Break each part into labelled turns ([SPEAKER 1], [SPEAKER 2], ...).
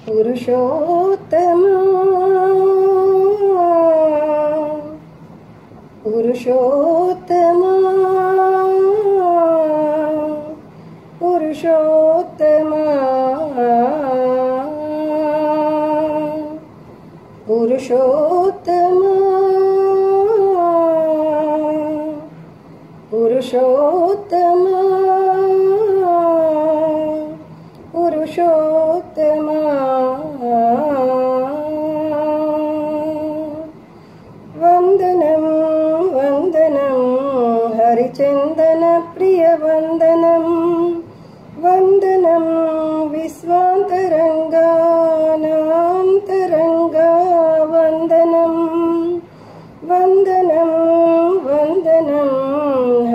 [SPEAKER 1] पुरुषोत्तमा पुरुषोत्तमा पुरुषोत्तमा पुरुषोत्तमा पुरुषोत्तमा पुरुषोत्तमा वंदनं वंदनं हरिचंदन प्रिय वंदनं वंदनं विश्वांतरंगानांतरंगा वंदनं वंदनं वंदनं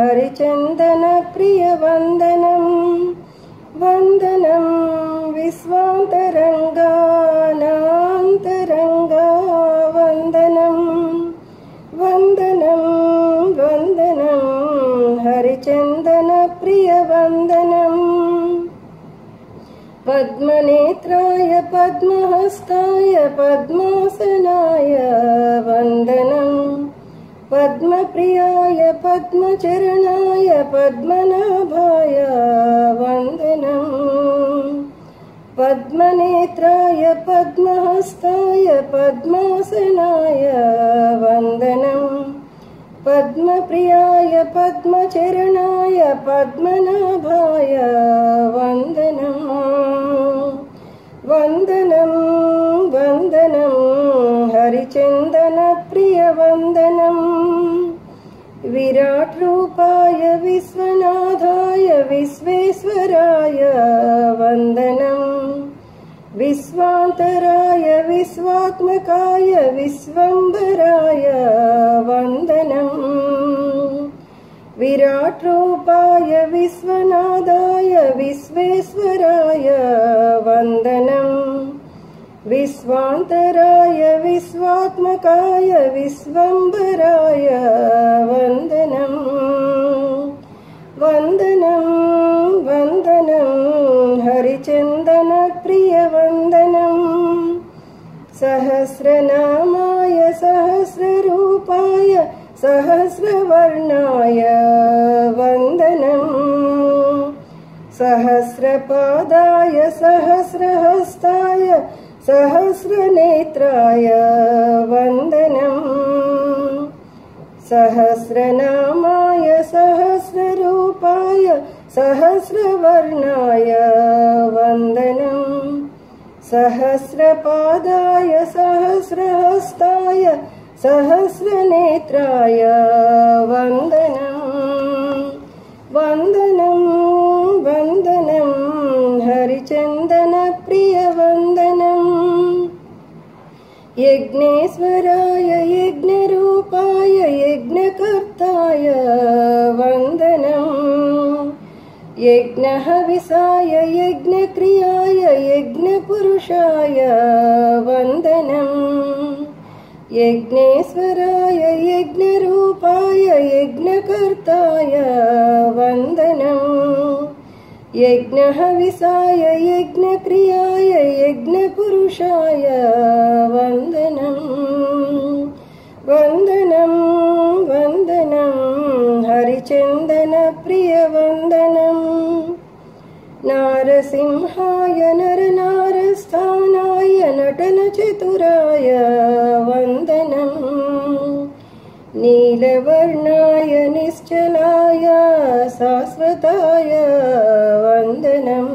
[SPEAKER 1] हरिचंदन प्रिय वंदनं वंदनं विश्वांतरंगानांतरंगा वंदनं वंदनं वंदनं हरिचंदन प्रिय वंदनं पद्मनेत्राय पद्महस्ताय पद्मासनाय वंदनं पद्मप्रियाय पद्मचरणाय पद्मनाभाय वंदनं पद्मनेत्राय पद्महस्ताय पद्मासनाय वंदनं पद्मप्रियाय पद्मचरणाय पद्मनाभाय वंदनं वंदनं वंदनं हरिचंदन प्रिय वंदनं विराट रूपाय विश्वनाथाय विश्वेश्वराय वंदनं विश्वांतराय विश्वात्मकाय विश्वंभराय वंदनं विराट रूपाय विश्वनाथाय विश्वेश्वराय वंदनं विश्वांतराय विश्वात्मकाय विश्वंभराय वंदनं वंदनं वंदनं हरिचंदन प्रिय वंदनं सहस्रनामाय सहस्ररूपाय सहस्रवर्णाय वंदनं सहस्रपादाय सहस्रहस्ताय सहस्रनेत्राय वंदनं सहस्रनामाय सहस्ररूपाय सहस्रवर्णाय वंदनं सहस्रपादाय सहस्रहस्ताय सहस्रनेत्राय वंदनं वंदनं वंदनं हरिचंदन प्रिय वंदनं यज्ञेश्वराय यज्ञरूपाय यज्ञकर्ताय वंदनं यज्ञहविषाय यज्ञक्रियाय यज्ञपुरुषाय वंदनं यज्ञेश्वराय यज्ञरूपाय यज्ञकर्ताय वंदनं यज्ञहविषाय यज्ञक्रियाय यज्ञपुरुषाय वंदनं वंदनं वंदनं हरिचंदन प्रिय वंदनं नारसिंहाय नरनारस्थानाय नटनचतुराय वंदनं नीलवर्णाय निश्चलाय शाश्वताय वंदनं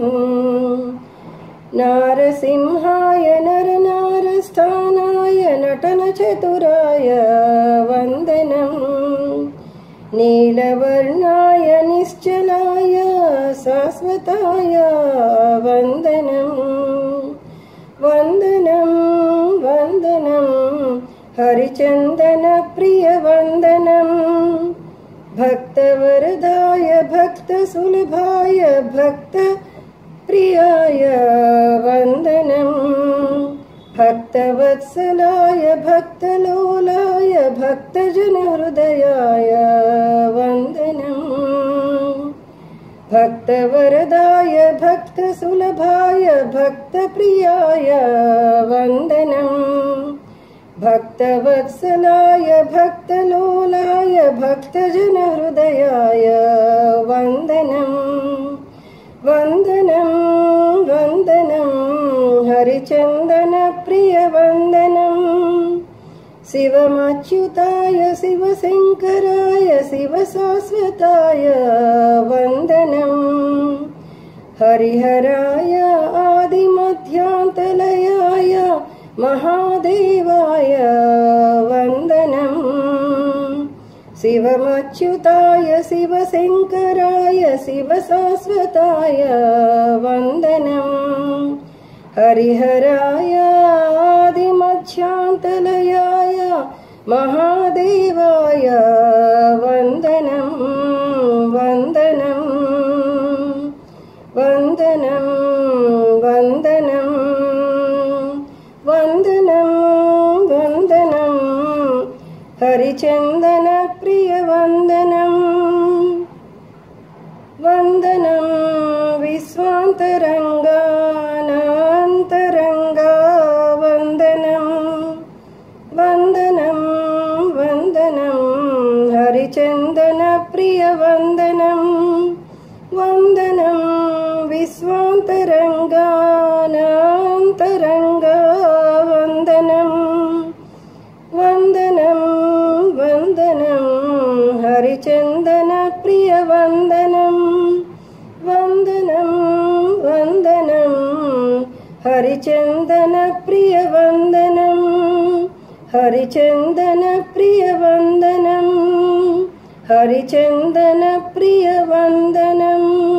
[SPEAKER 1] नारसिंहाय नरनारस्थानाय नटनचतुराय वंदनं नीलवर्णाय निश्चलाय शाश्वताय वंदनं वंदनं वंदनं हरिचंदन प्रिय वंदनं भक्तवरदाय भक्तसुलभाय भक्तप्रियाय वंदनं भक्तवत्सलाय भक्तलोलाय भक्तजनहृदयाय वंदनं भक्तवरदाय भक्तसुलभाय भक्तप्रियाय वन्दनम् भक्तवत्सलाय भक्तलोलाय भक्तजनहृदयाय वन्दनम् वन्दनं वन्दनं हरिचन्दनप्रियवन्दनम् शिवमच्युताय शिवशङ्कराय शिवशाश्वताय वन्दनम् हरिहराय आदिमध्यान्तलयाय महादेवाय वन्दनम् शिवमच्युताय शिवशङ्कराय शिवशाश्वताय वन्दनम् हरिहराय आदिमध्यान्तलयाय महादेवाय वन्दनम् वन्दनम् वन्दनं वन्दनं वन्दनं वन्दनं हरिचन्दनप्रियवन्दनम् वन्दनं विश्वान्तरङ्गानान्तरङ्गा वन्दनं वन्दनं वन्दनं हरिचन्दनप्रियवन्दनम् वन्दनं विश्वान्तरङ्गानान्तरङ्गा वन्दनं वन्दनं वन्दनं हरिचन्दनप्रियवन्दनं वन्दनं वन्दनं हरिचन्दनप्रियवन्दनं हरिचन्दनप्रियवन्दनं हरिचन्दनप्रियवन्दनम्